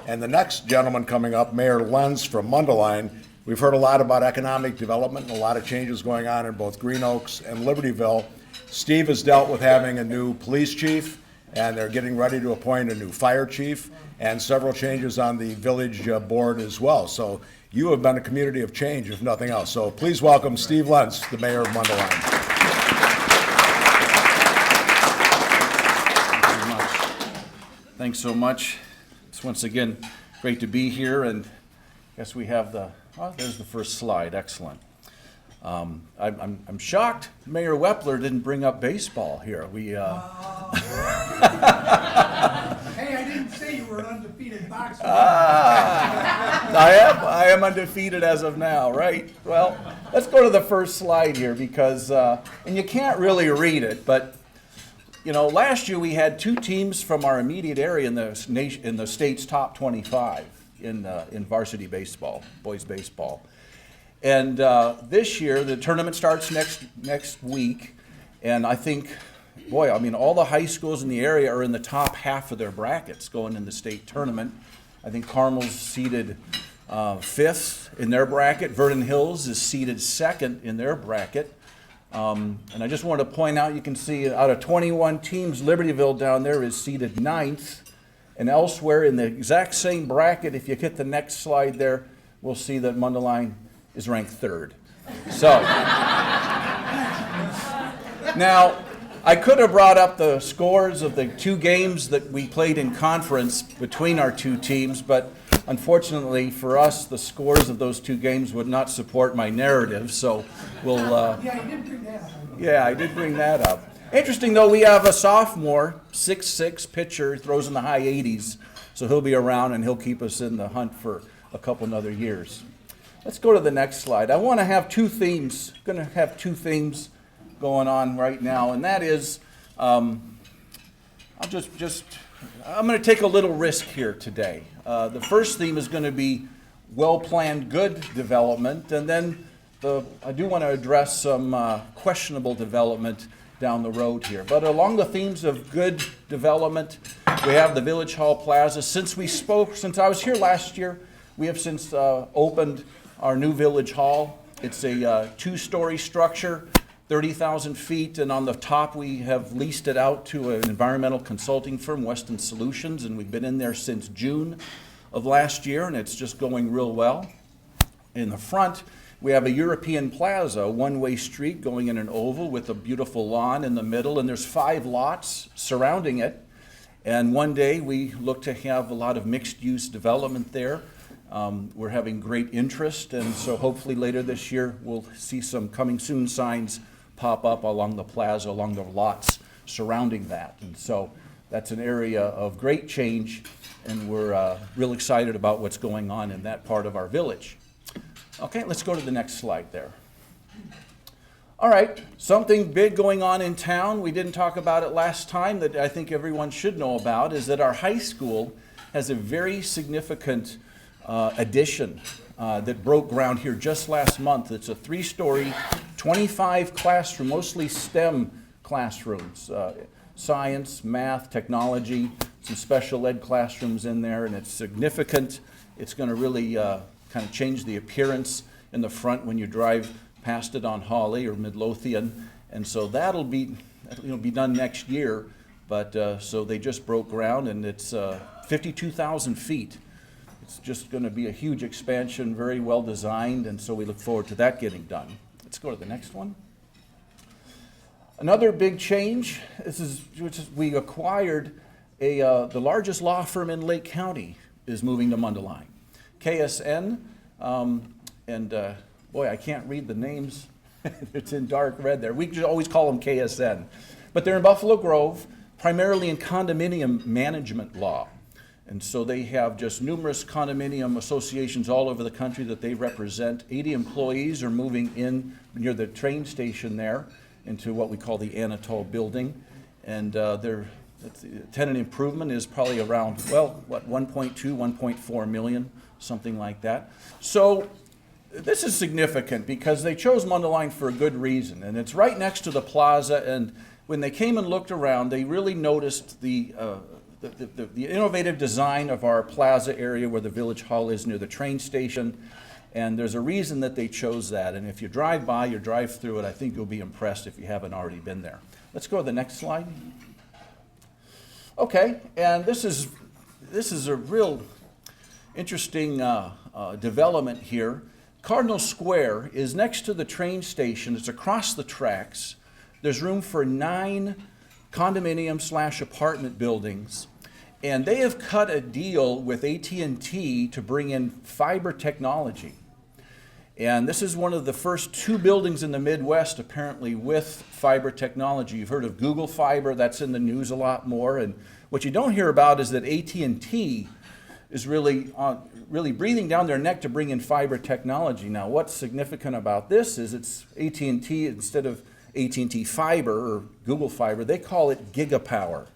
And the next gentleman coming up, Mayor Lenz from Mundelein. We've heard a lot about economic development and a lot of changes going on in both Green Oaks and Libertyville. Steve has dealt with having a new police chief, and they're getting ready to appoint a new fire chief and several changes on the village board as well. So you have been a community of change, if nothing else. So please welcome Steve Lenz, the mayor of Mundelein. Thanks so much. It's once again great to be here, and I guess we have there's the first slide. Excellent. I'm shocked Mayor Wepler didn't bring up baseball here. Hey, I didn't say you were an undefeated boxer. I am undefeated as of now, right? Well, let's go to the first slide here because, and you can't really read it, but you know, last year we had two teams from our immediate area in the state's top 25 in varsity baseball, boys baseball. And this year, the tournament starts next week, and I think, boy, I mean, all the high schools in the area are in the top half of their brackets going in the state tournament. I think Carmel's seeded fifth in their bracket. Vernon Hills is seeded second in their bracket. And I just wanted to point out, you can see out of 21 teams, Libertyville down there is seeded ninth. And elsewhere in the exact same bracket, if you hit the next slide there, we'll see that Mundelein is ranked third. So, now, I could have brought up the scores of the two games that we played in conference between our two teams, but unfortunately for us, the scores of those two games would not support my narrative, so we'll... Yeah, you did bring that up. Yeah, I did bring that up. Interesting, though, we have a sophomore, 6'6" pitcher, throws in the high 80s, so he'll be around and he'll keep us in the hunt for a couple another years. Let's go to the next slide. I want to have two themes, going to have two themes going on right now, and that is, I'm going to take a little risk here today. The first theme is going to be well-planned good development, and then I do want to address some questionable development down the road here. But along the themes of good development, we have the Village Hall Plaza. Since I was here last year, we have since opened our new Village Hall. It's a two-story structure, 30,000 feet, and on the top we have leased it out to an environmental consulting firm, Weston Solutions, and we've been in there since June of last year, and it's just going real well. In the front, we have a European Plaza, a one-way street going in an oval with a beautiful lawn in the middle, and there's 5 lots surrounding it. And one day we look to have a lot of mixed-use development there. We're having great interest, and so hopefully later this year we'll see some coming soon signs pop up along the plaza, along the lots surrounding that. And so that's an area of great change, and we're real excited about what's going on in that part of our village. Okay, let's go to the next slide there. All right, something big going on in town. We didn't talk about it last time that I think everyone should know about is that our high school has a very significant addition that broke ground here just last month. It's a 3-story, 25 classroom, mostly STEM classrooms, science, math, technology, some special ed classrooms in there, and it's significant. It's going to really kind of change the appearance in the front when you drive past it on Hawley or Midlothian, and so that'll be done next year. But so they just broke ground, and it's 52,000 feet. It's just going to be a huge expansion, very well designed, and so we look forward to that getting done. Let's go to the next one. Another big change. We acquired the largest law firm in Lake County is moving to Mundelein. KSN, and boy, I can't read the names. It's in dark red there. We always call them KSN. But they're in Buffalo Grove, primarily in condominium management law. And so they have just numerous condominium associations all over the country that they represent. 80 employees are moving in near the train station there into what we call the Anatole building. And their tenant improvement is probably around, well, what, 1.2, 1.4 million, something like that. So this is significant because they chose Mundelein for a good reason. And it's right next to the plaza. And when they came and looked around, they really noticed the the innovative design of our plaza area where the village hall is near the train station. And there's a reason that they chose that. And if you drive by or drive through it, I think you'll be impressed if you haven't already been there. Let's go to the next slide. Okay, and this is a real interesting development here. Cardinal Square is next to the train station. It's across the tracks. There's room for 9 condominium/apartment buildings. And they have cut a deal with AT&T to bring in fiber technology. And this is one of the first 2 buildings in the Midwest, apparently, with fiber technology. You've heard of Google Fiber. That's in the news a lot more. And what you don't hear about is that AT&T is really breathing down their neck to bring in fiber technology. Now, what's significant about this is it's AT&T, instead of AT&T Fiber or Google Fiber, they call it gigapower.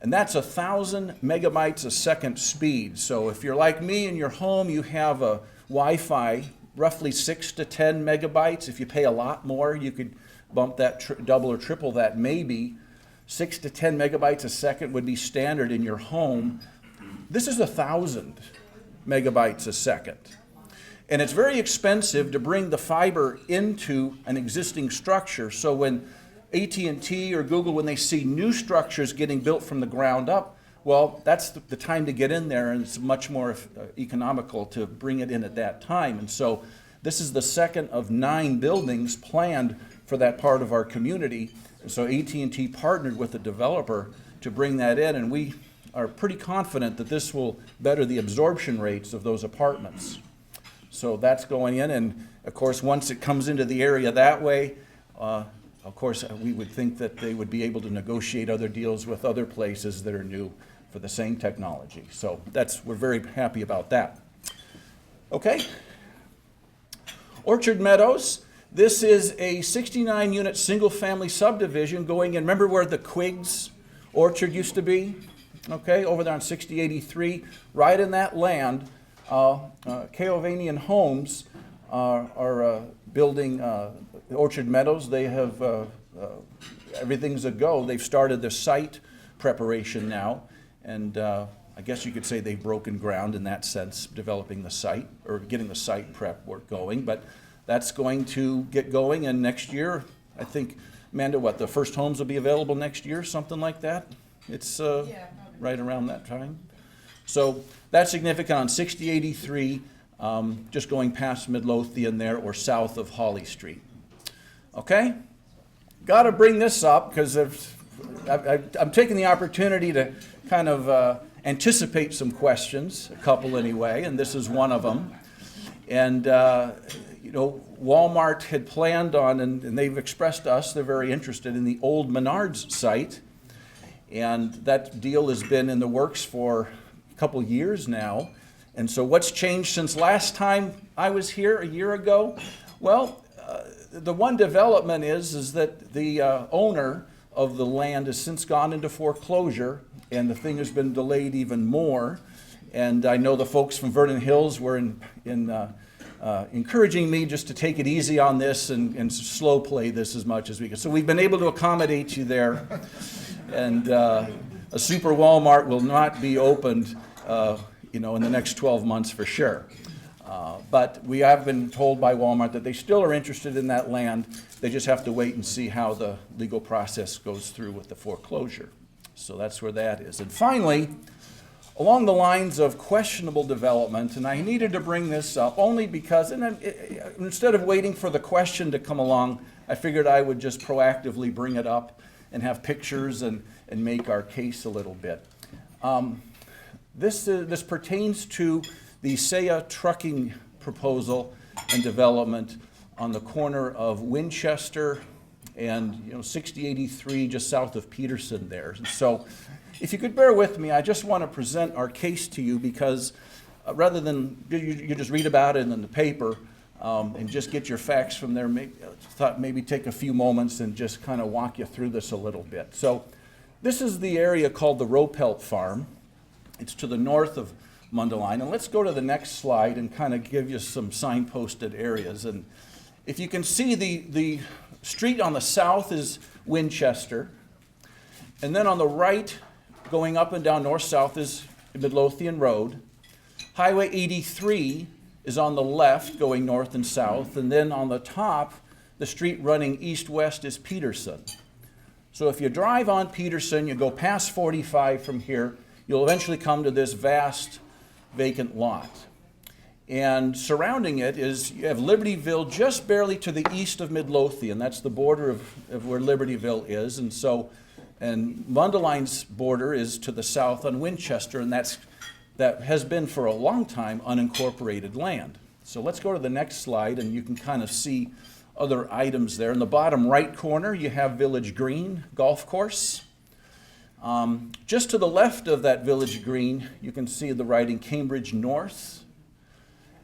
And that's 1,000 megabytes a second speed. So if you're like me in your home, you have a Wi-Fi, roughly 6 to 10 megabytes. If you pay a lot more, you could bump that, double or triple that maybe. 6 to 10 megabytes a second would be standard in your home. This is 1,000 megabytes a second. And it's very expensive to bring the fiber into an existing structure. So when AT&T or Google, when they see new structures getting built from the ground up, well, that's the time to get in there, and it's much more economical to bring it in at that time. And so this is the second of 9 buildings planned for that part of our community. And so AT&T partnered with the developer to bring that in, and we are pretty confident that this will better the absorption rates of those apartments. So that's going in, and of course, once it comes into the area that way, of course, we would think that they would be able to negotiate other deals with other places that are new for the same technology. So we're very happy about that. Okay. Orchard Meadows. This is a 69-unit single-family subdivision going in. Remember where the Quigs Orchard used to be? Okay, over there on 6083, right in that land. Keovanian Homes are building Orchard Meadows. They have, everything's a go. They've started the site preparation now, and I guess you could say they've broken ground in that sense, developing the site, or getting the site prep work going, but that's going to get going, and next year, I think, Amanda, what, the first homes will be available next year, something like that? It's right around that time. So that's significant on 6083, just going past Midlothian there, or south of Holly Street. Okay? Got to bring this up because I'm taking the opportunity to kind of anticipate some questions, a couple anyway, and this is one of them. And, you know, Walmart had planned on, and they've expressed to us, they're very interested in the old Menards site. And that deal has been in the works for a couple years now. And so what's changed since last time I was here a year ago? Well, the one development is that the owner of the land has since gone into foreclosure, and the thing has been delayed even more. And I know the folks from Vernon Hills were encouraging me just to take it easy on this and slow play this as much as we can. So we've been able to accommodate you there. And a super Walmart will not be opened, you know, in the next 12 months for sure. But we have been told by Walmart that they still are interested in that land. They just have to wait and see how the legal process goes through with the foreclosure. So that's where that is. And finally, along the lines of questionable development, and I needed to bring this up only because, instead of waiting for the question to come along, I figured I would just proactively bring it up and have pictures and make our case a little bit. This pertains to the Saia trucking proposal and development on the corner of Winchester and 6083 just south of Peterson there. And so if you could bear with me, I just want to present our case to you because rather than you just read about it in the paper and just get your facts from there, thought maybe take a few moments and just kind of walk you through this a little bit. So this is the area called the Ropelt Farm. It's to the north of Mundelein. And let's go to the next slide and kind of give you some signposted areas. And if you can see, the street on the south is Winchester. And then on the right going up and down north-south is Midlothian Road. Highway 83 is on the left going north and south, and then on the top, the street running east-west is Peterson. So if you drive on Peterson, you go past 45 from here, you'll eventually come to this vast vacant lot. And surrounding it is, you have Libertyville just barely to the east of Midlothian. That's the border of where Libertyville is. And Mundelein's border is to the south on Winchester, and that has been for a long time unincorporated land. So let's go to the next slide, and you can kind of see other items there. In the bottom right corner, you have Village Green Golf Course. Just to the left of that Village Green, you can see the writing Cambridge North.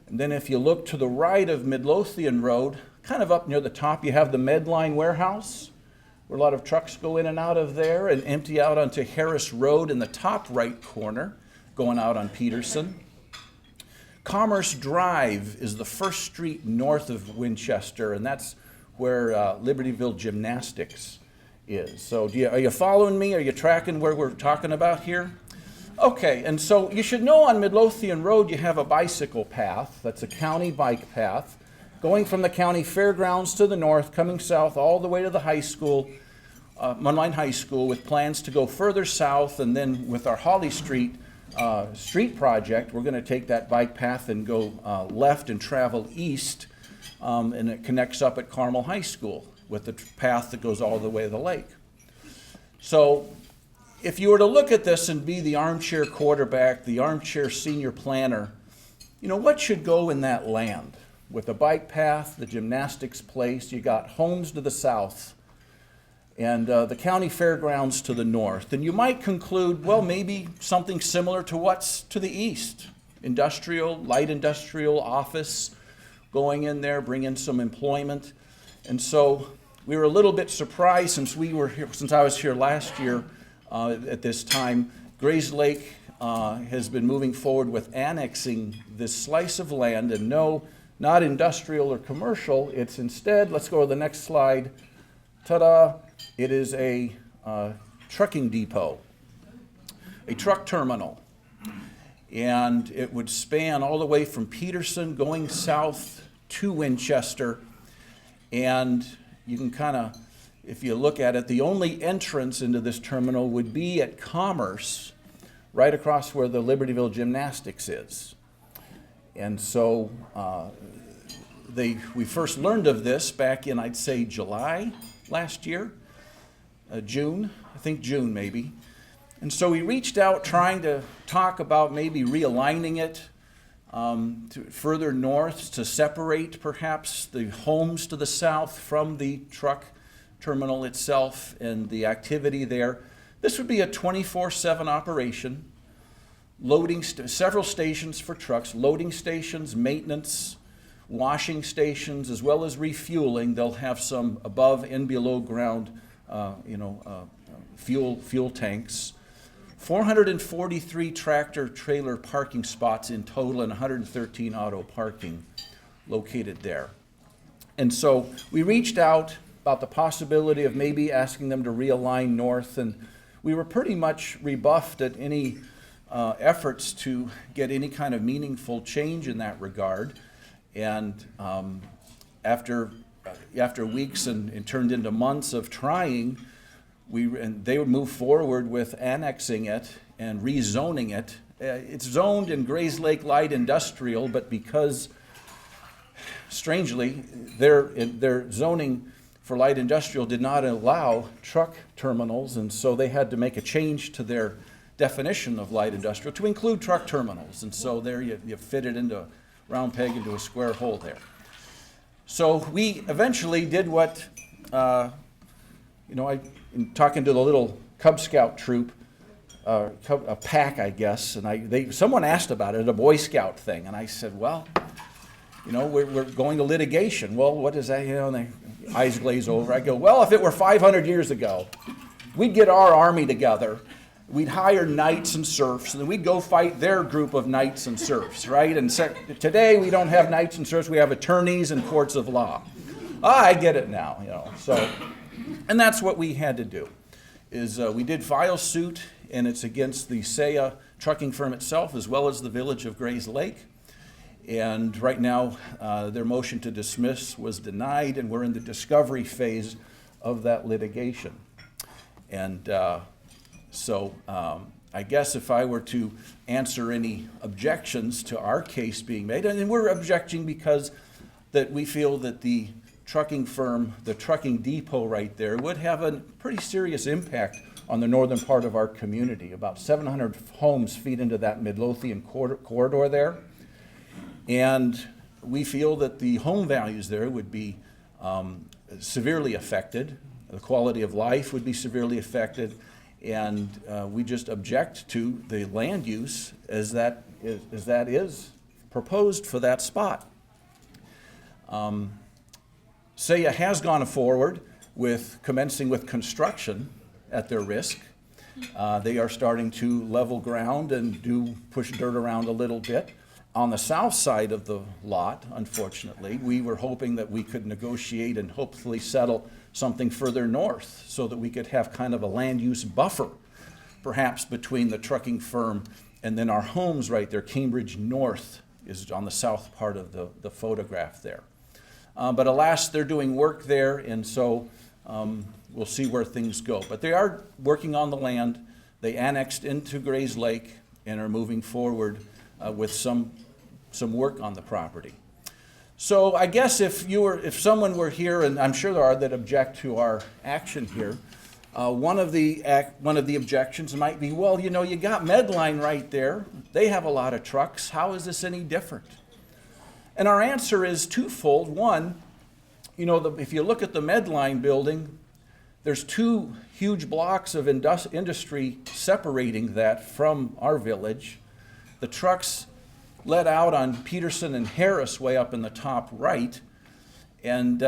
And then if you look to the right of Midlothian Road, kind of up near the top, you have the Medline warehouse, where a lot of trucks go in and out of there and empty out onto Harris Road in the top right corner, going out on Peterson. Commerce Drive is the first street north of Winchester, and that's where Libertyville Gymnastics is. So are you following me? Are you tracking where we're talking about here? Okay, and so you should know on Midlothian Road you have a bicycle path. That's a county bike path going from the county fairgrounds to the north, coming south all the way to the high school, Mundelein High School, with plans to go further south, and then with our Holly Street street project, we're going to take that bike path and go left and travel east, and it connects up at Carmel High School with the path that goes all the way to the lake. So if you were to look at this and be the armchair quarterback, the armchair senior planner, you know, what should go in that land? With the bike path, the gymnastics place, you got homes to the south, and the county fairgrounds to the north. And you might conclude, well, maybe something similar to what's to the east. Industrial, light industrial, office, going in there, bring in some employment. And so we were a little bit surprised since I was here last year at this time. Grayslake has been moving forward with annexing this slice of land, and no, not industrial or commercial. It's instead, let's go to the next slide. Ta-da! It is a trucking depot, a truck terminal. And it would span all the way from Peterson going south to Winchester. And you can kind of, if you look at it, the only entrance into this terminal would be at Commerce, right across where the Libertyville Gymnastics is. And so we first learned of this back in, I'd say, July last year, June, I think June maybe. And so we reached out trying to talk about maybe realigning it to further north to separate perhaps the homes to the south from the truck terminal itself and the activity there. This would be a 24/7 operation, loading several stations for trucks, loading stations, maintenance, washing stations, as well as refueling. They'll have some above and below ground fuel tanks. 443 tractor trailer parking spots in total, and 113 auto parking located there. And so we reached out about the possibility of maybe asking them to realign north, and we were pretty much rebuffed at any efforts to get any kind of meaningful change in that regard. And after weeks and it turned into months of trying, they would move forward with annexing it and rezoning it. It's zoned in Grayslake light industrial, but because, strangely, their zoning for light industrial did not allow truck terminals, and so they had to make a change to their definition of light industrial to include truck terminals. And so there you fit it into a round peg into a square hole there. So we eventually did what, in talking to the little Cub Scout troop, a pack, I guess, and someone asked about it, a Boy Scout thing, and I said, well, we're going to litigation. Well, what is that? And their eyes glaze over. I go, well, if it were 500 years ago, we'd get our army together, we'd hire knights and serfs, and then we'd go fight their group of knights and serfs, right? And today we don't have knights and serfs, we have attorneys and courts of law. I get it now, So, and that's what we had to do, is we did file suit and it's against the Saia trucking firm itself as well as the village of Grayslake. And right now, their motion to dismiss was denied, and we're in the discovery phase of that litigation. And I guess if I were to answer any objections to our case being made, and we're objecting because that we feel that the trucking firm, the trucking depot right there, would have a pretty serious impact on the northern part of our community. About 700 homes feed into that Midlothian corridor there. And we feel that the home values there would be severely affected. The quality of life would be severely affected. And we just object to the land use as that is proposed for that spot. Saia has gone forward with commencing with construction at their risk. They are starting to level ground and push dirt around a little bit. On the south side of the lot, unfortunately, we were hoping that we could negotiate and hopefully settle something further north so that we could have kind of a land use buffer, perhaps between the trucking firm and then our homes right there. Cambridge North is on the south part of the photograph there. But alas, they're doing work there, and so we'll see where things go. But they are working on the land. They annexed into Grayslake and are moving forward with some work on the property. So I guess if someone were here, and I'm sure there are that object to our action here, one of the objections might be, well, you know, you got Mundelein right there. They have a lot of trucks. How is this any different? And our answer is twofold. One, you know, if you look at the Mundelein building, there's two huge blocks of industry separating that from our village. The trucks let out on Peterson and Harris way up in the top right, and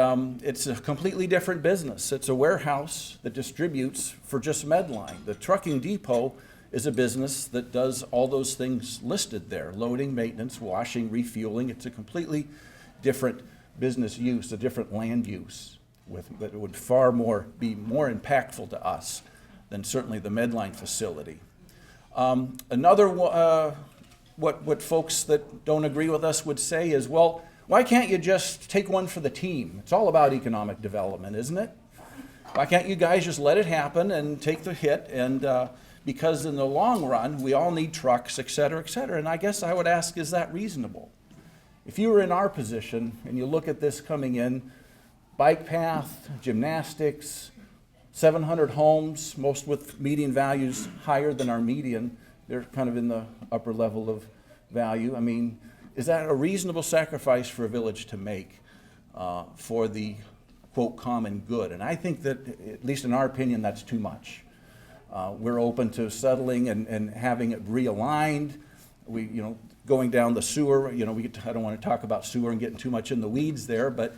it's a completely different business. It's a warehouse that distributes for just Mundelein. The trucking depot is a business that does all those things listed there: loading, maintenance, washing, refueling. It's a completely different business use, a different land use, that would be more impactful to us than certainly the Mundelein facility. What folks that don't agree with us would say is, well, why can't you just take one for the team? It's all about economic development, isn't it? Why can't you guys just let it happen and take the hit? And because in the long run, we all need trucks, et cetera, et cetera. And I guess I would ask, is that reasonable? If you were in our position and you look at this coming in, bike path, gymnastics, 700 homes, most with median values higher than our median, they're kind of in the upper level of value. I mean, is that a reasonable sacrifice for a village to make for the, quote, common good? And I think that, at least in our opinion, that's too much. We're open to settling and having it realigned. Going down the sewer, I don't want to talk about sewer and getting too much in the weeds there, but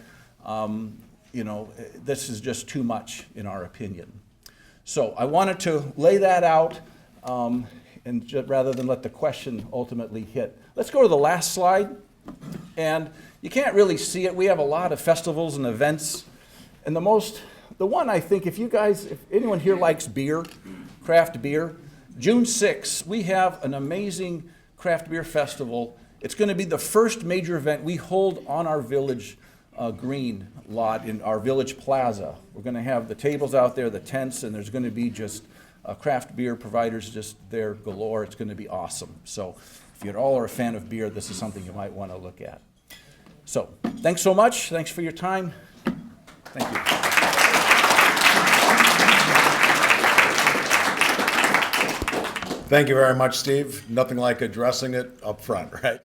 this is just too much in our opinion. So I wanted to lay that out rather than let the question ultimately hit. Let's go to the last slide. And you can't really see it. We have a lot of festivals and events. And the one I think, if anyone here likes beer, craft beer, June 6th, we have an amazing craft beer festival. It's going to be the first major event we hold on our village green lot in our village plaza. We're going to have the tables out there, the tents, and there's going to be just craft beer providers just there galore. It's going to be awesome. So if you all are a fan of beer, this is something you might want to look at. So thanks so much. Thanks for your time. Thank you. Thank you very much, Steve. Nothing like addressing it up front, right?